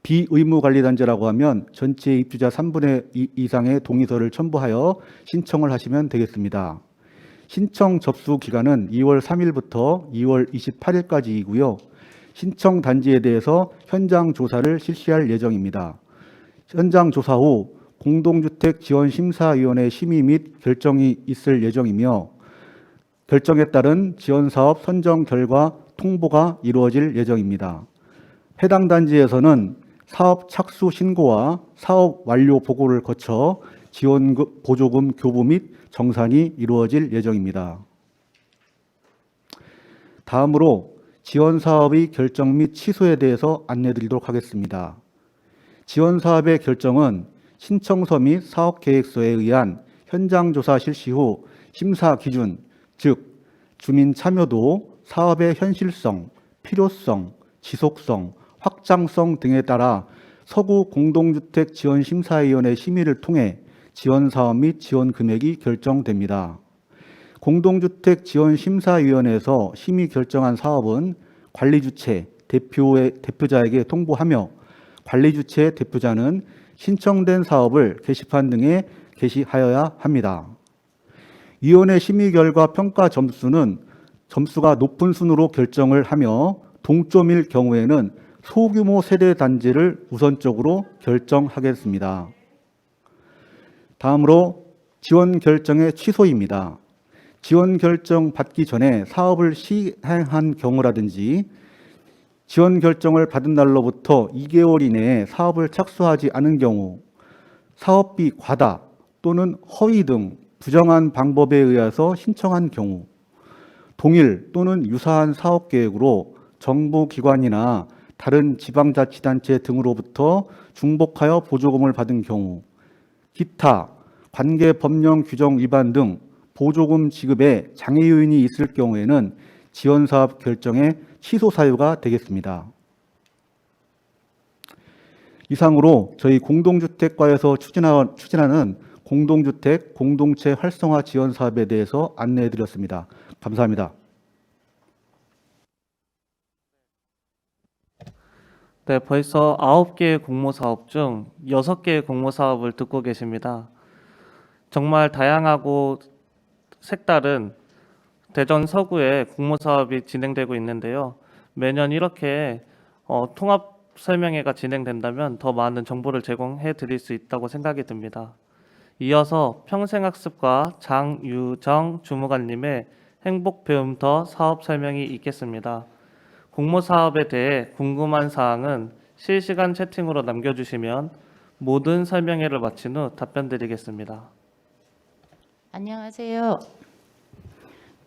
Speaker 8: 비의무관리단지라고 하면 전체 입주자 3분의 2 이상의 동의서를 첨부하여 신청을 하시면 되겠습니다. 신청 접수 기간은 2월 3일부터 2월 28일까지이고요. 신청 단지에 대해서 현장 조사를 실시할 예정입니다. 현장 조사 후 공동주택지원심사위원회 심의 및 결정이 있을 예정이며 결정에 따른 지원사업 선정 결과 통보가 이루어질 예정입니다. 해당 단지에서는 사업 착수 신고와 사업 완료 보고를 거쳐 지원금, 보조금 교부 및 정산이 이루어질 예정입니다. 다음으로 지원 사업의 결정 및 취소에 대해서 안내드리도록 하겠습니다. 지원 사업의 결정은 신청서 및 사업계획서에 의한 현장조사 실시 후 심사 기준, 즉 주민 참여도, 사업의 현실성, 필요성, 지속성, 확장성 등에 따라 서구 공동주택지원심사위원회 심의를 통해 지원사업 및 지원 금액이 결정됩니다. 공동주택지원심사위원회에서 심의 결정한 사업은 관리주체, 대표자에게 통보하며 관리주체 대표자는 신청된 사업을 게시판 등에 게시하여야 합니다. 위원회 심의 결과 평가 점수가 높은 순으로 결정을 하며 동점일 경우에는 소규모 세대 단지를 우선적으로 결정하겠습니다. 다음으로 지원 결정의 취소입니다. 지원 결정 받기 전에 사업을 시행한 경우라든지 지원 결정을 받은 날로부터 2개월 이내에 사업을 착수하지 않은 경우, 사업비 과다 또는 허위 등 부정한 방법에 의해서 신청한 경우, 동일 또는 유사한 사업계획으로 정부기관이나 다른 지방자치단체 등으로부터 중복하여 보조금을 받은 경우, 기타 관계 법령 규정 위반 등 보조금 지급에 장애 요인이 있을 경우에는 지원사업 결정의 취소 사유가 되겠습니다. 이상으로 저희 공동주택과에서 추진하는 공동주택 공동체 활성화 지원 사업에 대해서 안내해드렸습니다. 감사합니다.
Speaker 1: 네, 벌써 9개의 공모사업 중 6개의 공모사업을 듣고 계십니다. 정말 다양하고 색다른 대전 서구에 공모사업이 진행되고 있는데요. 매년 이렇게 통합 설명회가 진행된다면 더 많은 정보를 제공해 드릴 수 있다고 생각이 듭니다. 이어서 평생학습과 장유정 주무관님의 행복배움터 사업 설명이 있겠습니다. 공모사업에 대해 궁금한 사항은 실시간 채팅으로 남겨주시면 모든 설명회를 마친 후 답변 드리겠습니다.
Speaker 5: 안녕하세요.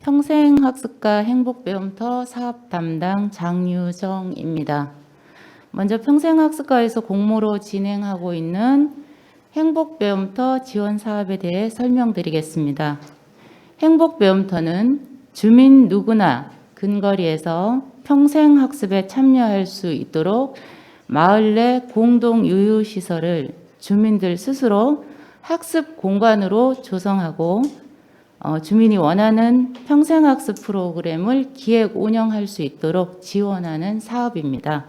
Speaker 5: 평생학습과 행복배움터 사업 담당 장유정입니다. 먼저 평생학습과에서 공모로 진행하고 있는 행복배움터 지원 사업에 대해 설명드리겠습니다. 행복배움터는 주민 누구나 근거리에서 평생학습에 참여할 수 있도록 마을 내 공동유휴시설을 주민들 스스로 학습 공간으로 조성하고 주민이 원하는 평생학습 프로그램을 기획 운영할 수 있도록 지원하는 사업입니다.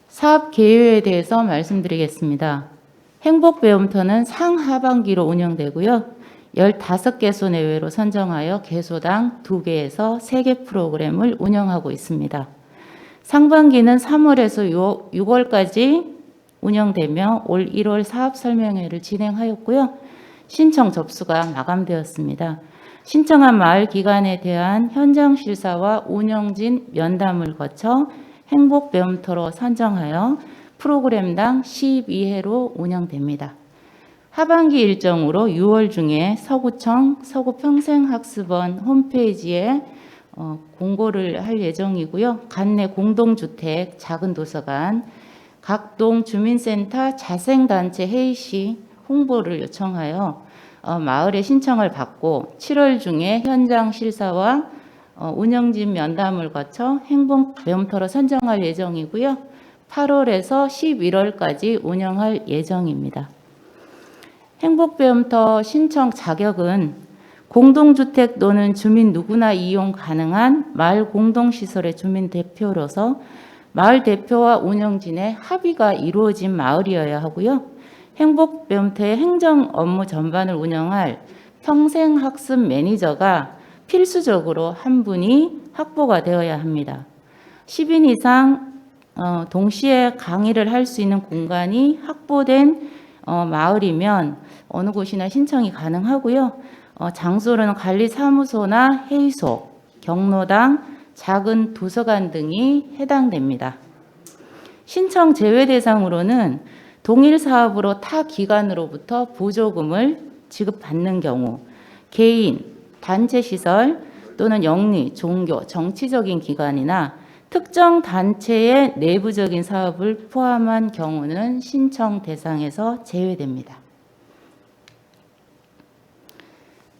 Speaker 5: 사업 개요에 대해서 말씀드리겠습니다. 행복배움터는 상하반기로 운영되고요. 15개소 내외로 선정하여 개소당 2개에서 3개 프로그램을 운영하고 있습니다. 상반기는 3월에서 6월까지 운영되며 올 1월 사업 설명회를 진행하였고요. 신청 접수가 마감되었습니다. 신청한 마을 기관에 대한 현장 실사와 운영진 면담을 거쳐 행복배움터로 선정하여 프로그램당 12회로 운영됩니다. 하반기 일정으로 6월 중에 서구청 서구평생학습원 홈페이지에 공고를 할 예정이고요. 관내 공동주택, 작은 도서관, 각동 주민센터 자생단체 회의 시 홍보를 요청하여 마을에 신청을 받고 7월 중에 현장 실사와 운영진 면담을 거쳐 행복 배움터로 선정할 예정이고요. 8월에서 11월까지 운영할 예정입니다. 행복 배움터 신청 자격은 공동주택 또는 주민 누구나 이용 가능한 마을 공동시설의 주민 대표로서 마을 대표와 운영진의 합의가 이루어진 마을이어야 하고요. 행복 배움터의 행정 업무 전반을 운영할 평생학습 매니저가 필수적으로 한 분이 확보가 되어야 합니다. 10인 이상 동시에 강의를 할 수 있는 공간이 확보된 마을이면 어느 곳이나 신청이 가능하고요. 장소로는 관리사무소나 회의소, 경로당, 작은 도서관 등이 해당됩니다. 신청 제외 대상으로는 동일 사업으로 타 기관으로부터 보조금을 지급받는 경우, 개인, 단체 시설 또는 영리, 종교, 정치적인 기관이나 특정 단체의 내부적인 사업을 포함한 경우는 신청 대상에서 제외됩니다.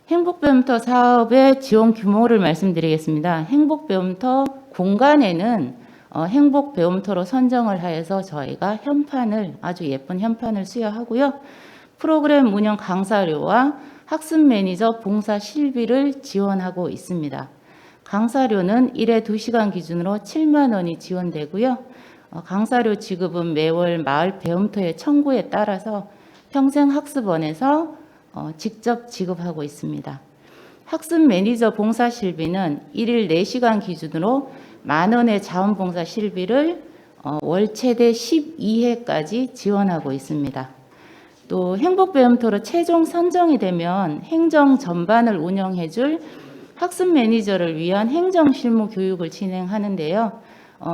Speaker 5: 행복배움터 사업의 지원 규모를 말씀드리겠습니다. 행복배움터 공간에는 행복배움터로 선정을 하여서 저희가 현판을, 아주 예쁜 현판을 수여하고요. 프로그램 운영 강사료와 학습 매니저 봉사 실비를 지원하고 있습니다. 강사료는 1회 2시간 기준으로 7만 원이 지원되고요. 강사료 지급은 매월 마을 배움터의 청구에 따라서 평생학습원에서 직접 지급하고 있습니다. 학습 매니저 봉사 실비는 1일 4시간 기준으로 만 원의 자원봉사 실비를 월 최대 12회까지 지원하고 있습니다. 또 행복배움터로 최종 선정이 되면 행정 전반을 운영해줄 학습 매니저를 위한 행정 실무 교육을 진행하는데요.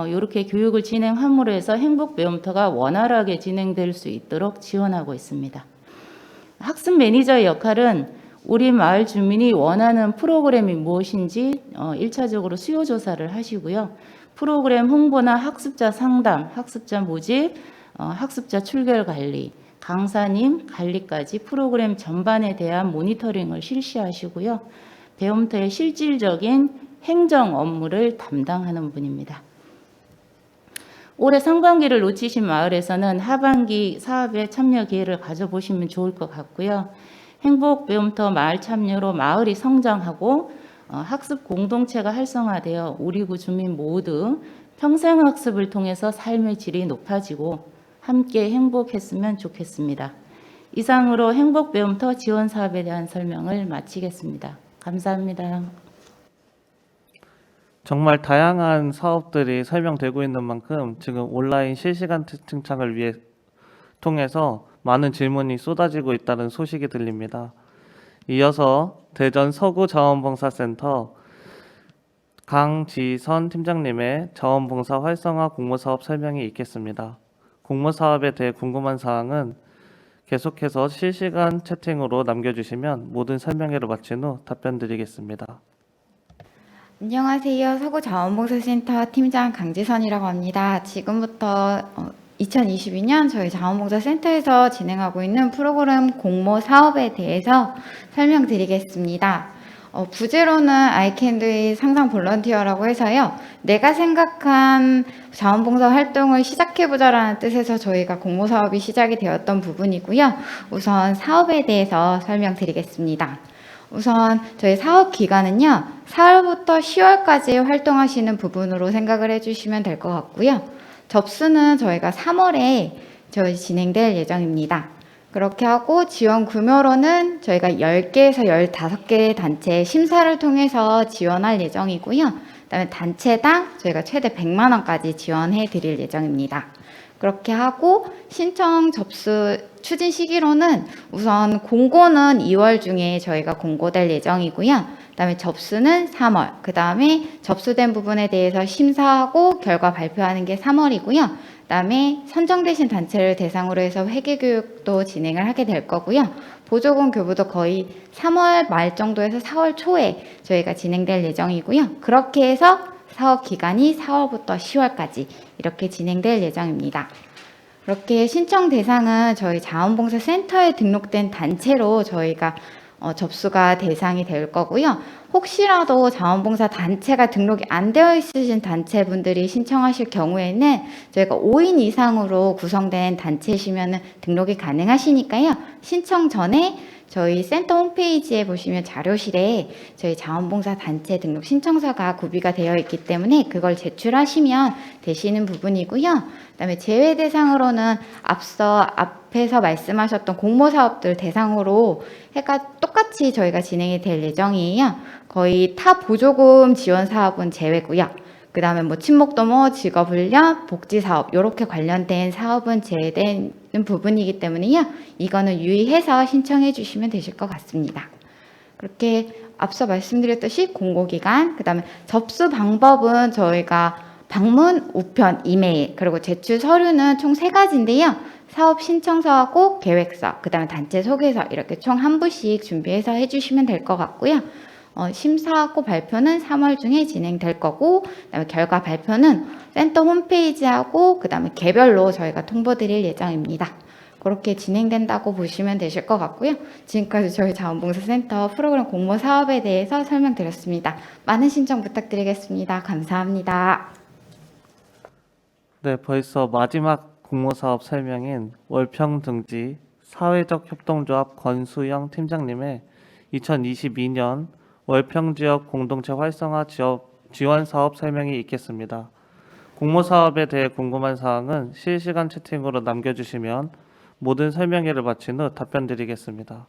Speaker 5: 이렇게 교육을 진행함으로 해서 행복배움터가 원활하게 진행될 수 있도록 지원하고 있습니다. 학습 매니저의 역할은 우리 마을 주민이 원하는 프로그램이 무엇인지 1차적으로 수요 조사를 하시고요. 프로그램 홍보나 학습자 상담, 학습자 모집, 학습자 출결 관리, 강사님 관리까지 프로그램 전반에 대한 모니터링을 실시하시고요. 배움터의 실질적인 행정 업무를 담당하는 분입니다. 올해 상반기를 놓치신 마을에서는 하반기 사업에 참여 기회를 가져보시면 좋을 것 같고요. 행복 배움터 마을 참여로 마을이 성장하고 학습 공동체가 활성화되어 우리 구 주민 모두 평생학습을 통해서 삶의 질이 높아지고 함께 행복했으면 좋겠습니다. 이상으로 행복 배움터 지원 사업에 대한 설명을 마치겠습니다. 감사합니다.
Speaker 1: 정말 다양한 사업들이 설명되고 있는 만큼 지금 온라인 실시간 채팅창을 통해서 많은 질문이 쏟아지고 있다는 소식이 들립니다. 이어서 대전 서구자원봉사센터 강지선 팀장님의 자원봉사 활성화 공모사업 설명이 있겠습니다. 공모사업에 대해 궁금한 사항은 계속해서 실시간 채팅으로 남겨주시면 모든 설명회를 마친 후 답변 드리겠습니다.
Speaker 9: 안녕하세요. 서구자원봉사센터 팀장 강지선이라고 합니다. 지금부터 2022년 저희 자원봉사센터에서 진행하고 있는 프로그램 공모 사업에 대해서 설명드리겠습니다. 부제로는 I can do it 상상 볼런티어라고 해서요. 내가 생각한 자원봉사 활동을 시작해보자라는 뜻에서 저희가 공모 사업이 시작이 되었던 부분이고요. 우선 사업에 대해서 설명드리겠습니다. 우선 저희 사업 기간은요. 4월부터 10월까지 활동하시는 부분으로 생각을 해주시면 될 것 같고요. 접수는 저희가 3월에 진행될 예정입니다. 그렇게 하고 지원 규모로는 저희가 10개에서 15개의 단체 심사를 통해서 지원할 예정이고요. 그다음에 단체당 저희가 최대 100만 원까지 지원해 드릴 예정입니다. 그렇게 하고 신청 접수 추진 시기로는 우선 공고는 2월 중에 저희가 공고될 예정이고요. 그다음에 접수는 3월, 그다음에 접수된 부분에 대해서 심사하고 결과 발표하는 게 3월이고요. 그다음에 선정되신 단체를 대상으로 해서 회계교육도 진행을 하게 될 거고요. 보조금 교부도 거의 3월 말 정도에서 4월 초에 저희가 진행될 예정이고요. 그렇게 해서 사업 기간이 4월부터 10월까지 이렇게 진행될 예정입니다. 그렇게 신청 대상은 저희 자원봉사센터에 등록된 단체로 저희가 접수가 대상이 될 거고요. 혹시라도 자원봉사 단체가 등록이 안 되어 있으신 단체분들이 신청하실 경우에는 저희가 5인 이상으로 구성된 단체시면 등록이 가능하시니까요. 신청 전에 저희 센터 홈페이지에 보시면 자료실에 저희 자원봉사 단체 등록 신청서가 구비가 되어 있기 때문에 그걸 제출하시면 되시는 부분이고요. 그다음에 제외 대상으로는 앞에서 말씀하셨던 공모사업들 대상으로 똑같이 저희가 진행이 될 예정이에요. 거의 타 보조금 지원 사업은 제외고요. 그 다음에 뭐 친목도모, 직업훈련, 복지사업 이렇게 관련된 사업은 제외되는 부분이기 때문에요. 이거는 유의해서 신청해 주시면 되실 것 같습니다. 그렇게 앞서 말씀드렸듯이 공고기간, 그 다음에 접수 방법은 저희가 방문, 우편, 이메일, 그리고 제출 서류는 총 3가지인데요. 사업 신청서하고 계획서, 그 다음에 단체 소개서 이렇게 총 한 부씩 준비해서 해주시면 될 것 같고요. 심사하고 발표는 3월 중에 진행될 거고, 그다음에 결과 발표는 센터 홈페이지하고 그다음에 개별로 저희가 통보드릴 예정입니다. 그렇게 진행된다고 보시면 되실 것 같고요. 지금까지 저희 자원봉사센터 프로그램 공모 사업에 대해서 설명드렸습니다. 많은 신청 부탁드리겠습니다. 감사합니다.
Speaker 1: 네, 벌써 마지막 공모사업 설명인 월평등지 사회적 협동조합 권수영 팀장님의 2022년 월평지역 공동체 활성화 지원 사업 설명이 있겠습니다. 공모사업에 대해 궁금한 사항은 실시간 채팅으로 남겨주시면 모든 설명회를 마친 후 답변 드리겠습니다.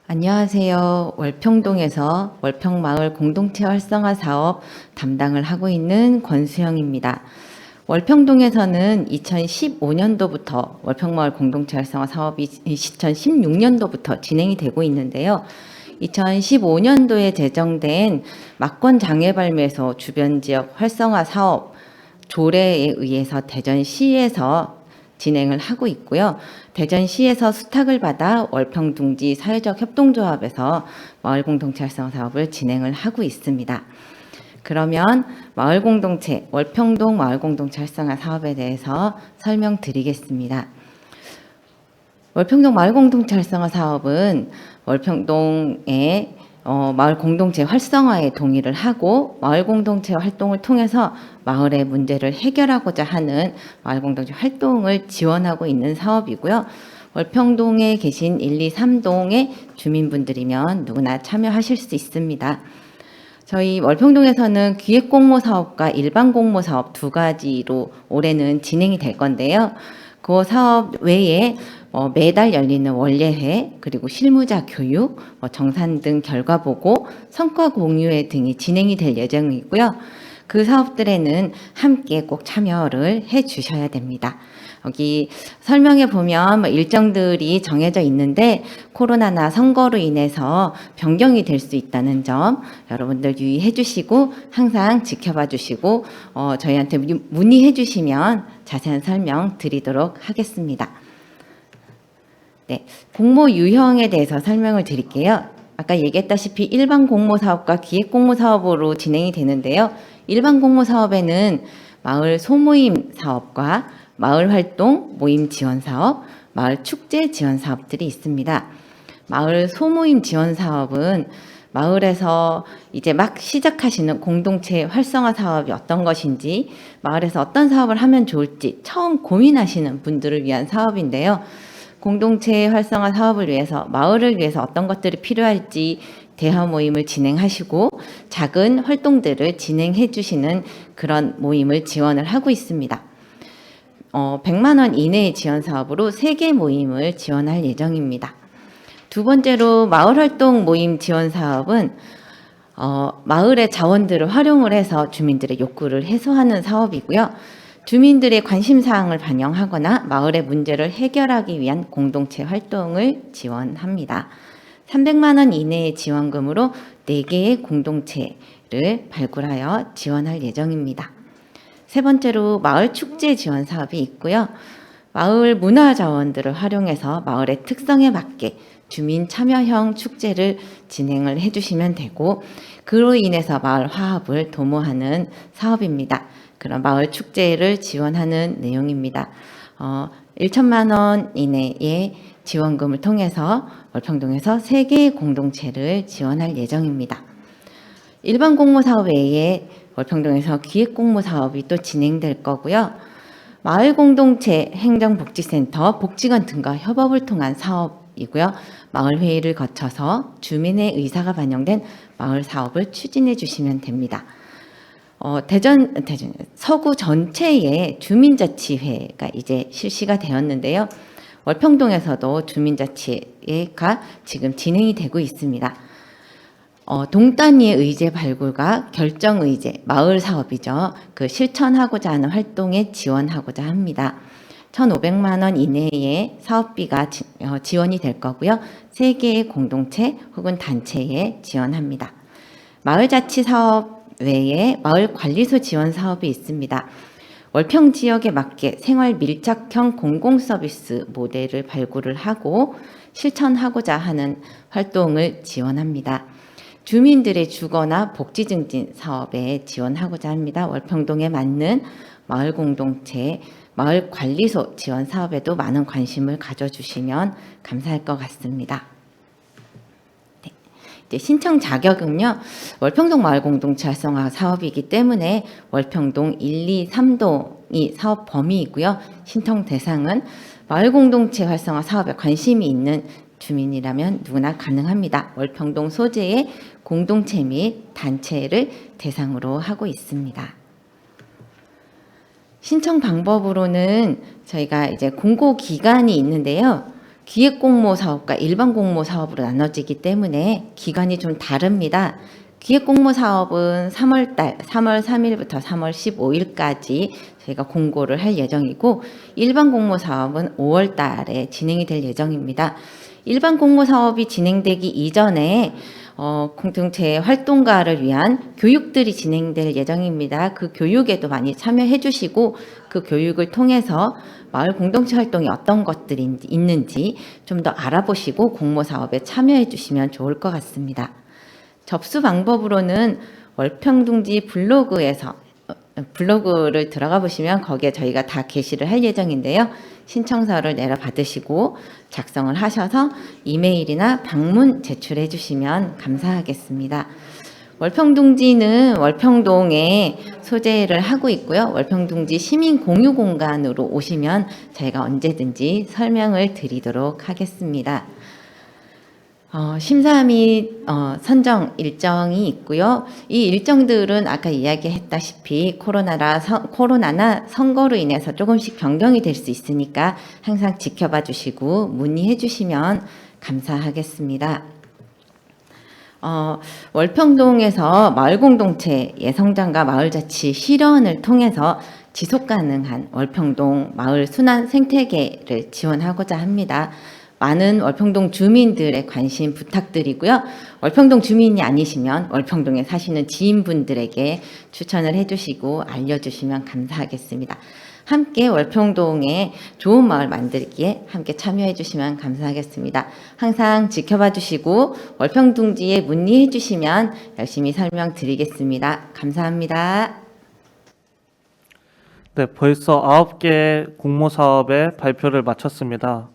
Speaker 10: 안녕하세요. 월평동에서 월평마을 공동체 활성화 사업 담당을 하고 있는 권수영입니다. 월평동에서는 2015년도부터 월평마을 공동체 활성화 사업이 2016년도부터 진행이 되고 있는데요. 2015년도에 제정된 막권 장애 발매소 주변 지역 활성화 사업 조례에 의해서 대전시에서 진행을 하고 있고요. 대전시에서 수탁을 받아 월평둥지 사회적 협동조합에서 마을 공동체 활성화 사업을 진행을 하고 있습니다. 그러면 마을 공동체, 월평동 마을 공동체 활성화 사업에 대해서 설명드리겠습니다. 월평동 마을 공동체 활성화 사업은 월평동의 마을 공동체 활성화에 동의를 하고 마을 공동체 활동을 통해서 마을의 문제를 해결하고자 하는 마을 공동체 활동을 지원하고 있는 사업이고요. 월평동에 계신 1, 2, 3동의 주민분들이면 누구나 참여하실 수 있습니다. 저희 월평동에서는 기획공모사업과 일반공모사업 2가지로 올해는 진행이 될 건데요. 그 사업 외에 매달 열리는 원례회, 그리고 실무자 교육, 정산 등 결과 보고, 성과 공유회 등이 진행이 될 예정이고요. 그 사업들에는 함께 꼭 참여를 해 주셔야 됩니다. 여기 설명에 보면 일정들이 정해져 있는데 코로나나 선거로 인해서 변경이 될 수 있다는 점 여러분들 유의해 주시고 항상 지켜봐 주시고 저희한테 문의해 주시면 자세한 설명 드리도록 하겠습니다. 네, 공모 유형에 대해서 설명을 드릴게요. 아까 얘기했다시피 일반 공모 사업과 기획 공모 사업으로 진행이 되는데요. 일반 공모 사업에는 마을 소모임 사업과 마을 활동 모임 지원 사업, 마을 축제 지원 사업들이 있습니다. 마을 소모임 지원 사업은 마을에서 이제 막 시작하시는 공동체 활성화 사업이 어떤 것인지, 마을에서 어떤 사업을 하면 좋을지 처음 고민하시는 분들을 위한 사업인데요. 공동체 활성화 사업을 위해서, 마을을 위해서 어떤 것들이 필요할지 대화 모임을 진행하시고 작은 활동들을 진행해 주시는 그런 모임을 지원을 하고 있습니다. 100만 원 이내의 지원 사업으로 3개 모임을 지원할 예정입니다. 두 번째로 마을 활동 모임 지원 사업은 마을의 자원들을 활용을 해서 주민들의 욕구를 해소하는 사업이고요. 주민들의 관심사항을 반영하거나 마을의 문제를 해결하기 위한 공동체 활동을 지원합니다. 300만 원 이내의 지원금으로 4개의 공동체를 발굴하여 지원할 예정입니다. 세 번째로 마을 축제 지원 사업이 있고요. 마을 문화 자원들을 활용해서 마을의 특성에 맞게 주민 참여형 축제를 진행을 해주시면 되고 그로 인해서 마을 화합을 도모하는 사업입니다. 그런 마을 축제를 지원하는 내용입니다. 1천만 원 이내의 지원금을 통해서 월평동에서 3개의 공동체를 지원할 예정입니다. 일반 공모 사업 외에 월평동에서 기획 공모 사업이 또 진행될 거고요. 마을 공동체 행정복지센터 복지관 등과 협업을 통한 사업이고요. 마을 회의를 거쳐서 주민의 의사가 반영된 마을 사업을 추진해 주시면 됩니다. 대전 서구 전체에 주민자치회가 이제 실시가 되었는데요. 월평동에서도 주민자치회가 지금 진행이 되고 있습니다. 동단위의 의제 발굴과 결정의제, 마을 사업이죠. 그 실천하고자 하는 활동에 지원하고자 합니다. 1,500만 원 이내의 사업비가 지원이 될 거고요. 3개의 공동체 혹은 단체에 지원합니다. 마을자치 사업 외에 마을관리소 지원 사업이 있습니다. 월평 지역에 맞게 생활 밀착형 공공서비스 모델을 발굴을 하고 실천하고자 하는 활동을 지원합니다. 주민들의 주거나 복지 증진 사업에 지원하고자 합니다. 월평동에 맞는 마을 공동체, 마을 관리소 지원 사업에도 많은 관심을 가져주시면 감사할 것 같습니다. 네. 이제 신청 자격은요, 월평동 마을 공동체 활성화 사업이기 때문에 월평동 1, 2, 3동이 사업 범위이고요. 신청 대상은 마을 공동체 활성화 사업에 관심이 있는 주민이라면 누구나 가능합니다. 월평동 소재의 공동체 및 단체를 대상으로 하고 있습니다. 신청 방법으로는 저희가 이제 공고 기간이 있는데요. 기획 공모 사업과 일반 공모 사업으로 나눠지기 때문에 기간이 좀 다릅니다. 기획 공모 사업은 3월 3일부터 3월 15일까지 저희가 공고를 할 예정이고, 일반 공모 사업은 5월 달에 진행이 될 예정입니다. 일반 공모 사업이 진행되기 이전에 공동체 활동가를 위한 교육들이 진행될 예정입니다. 그 교육에도 많이 참여해 주시고, 그 교육을 통해서 마을 공동체 활동이 어떤 것들이 있는지 좀 더 알아보시고 공모 사업에 참여해 주시면 좋을 것 같습니다. 접수 방법으로는 월평둥지 블로그를 들어가 보시면 거기에 저희가 다 게시를 할 예정인데요. 신청서를 내려받으시고 작성을 하셔서 이메일이나 방문 제출해 주시면 감사하겠습니다. 월평둥지는 월평동에 소재를 하고 있고요. 월평둥지 시민 공유 공간으로 오시면 저희가 언제든지 설명을 드리도록 하겠습니다. 심사 및 선정 일정이 있고요. 이 일정들은 아까 이야기했다시피 코로나나 선거로 인해서 조금씩 변경이 될 수 있으니까 항상 지켜봐 주시고 문의해 주시면 감사하겠습니다. 월평동에서 마을공동체의 성장과 마을자치 실현을 통해서 지속가능한 월평동 마을 순환 생태계를 지원하고자 합니다. 많은 월평동 주민들의 관심 부탁드리고요. 월평동 주민이 아니시면 월평동에 사시는 지인분들에게 추천을 해주시고 알려주시면 감사하겠습니다. 함께 월평동의 좋은 마을 만들기에 함께 참여해 주시면 감사하겠습니다. 항상 지켜봐 주시고 월평둥지에 문의해 주시면 열심히 설명드리겠습니다. 감사합니다.
Speaker 1: 네, 벌써 9개 공모사업의 발표를 마쳤습니다.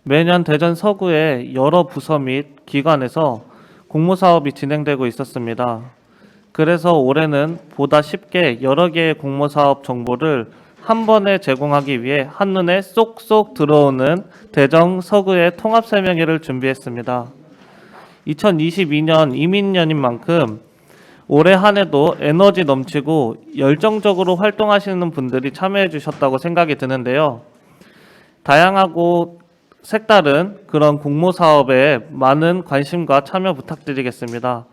Speaker 1: 매년 대전 서구의 여러 부서 및 기관에서 공모사업이 진행되고 있었습니다. 그래서 올해는 보다 쉽게 여러 개의 공모사업 정보를 한 번에 제공하기 위해 한눈에 쏙쏙 들어오는 대전 서구의 통합설명회를 준비했습니다. 2022년 이민년인 만큼 올해 한 해도 에너지 넘치고 열정적으로 활동하시는 분들이 참여해 주셨다고 생각이 드는데요. 다양하고 색다른 그런 공모사업에 많은 관심과 참여 부탁드리겠습니다.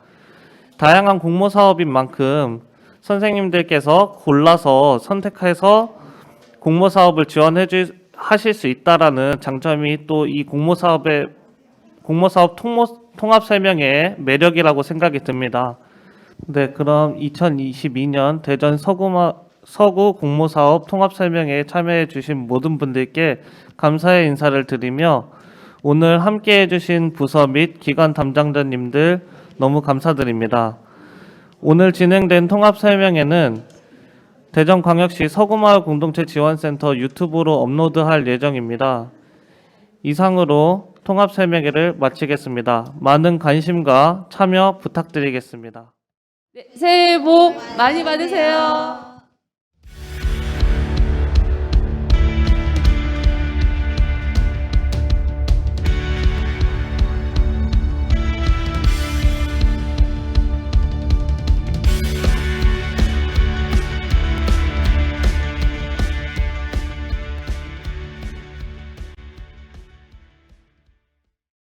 Speaker 1: 다양한 공모사업인 만큼 선생님들께서 골라서 선택해서 공모사업을 하실 수 있다라는 장점이 또 이 공모사업 통합설명회의 매력이라고 생각이 듭니다. 네, 그럼 2022년 대전 서구 공모사업 통합설명회에 참여해 주신 모든 분들께 감사의 인사를 드리며 오늘 함께해 주신 부서 및 기관 담당자님들 너무 감사드립니다. 오늘 진행된 통합설명회는 대전광역시 서구마을 공동체 지원센터 유튜브로 업로드할 예정입니다. 이상으로 통합 설명회를 마치겠습니다. 많은 관심과 참여 부탁드리겠습니다.
Speaker 2: 네, 새해 복 많이 받으세요.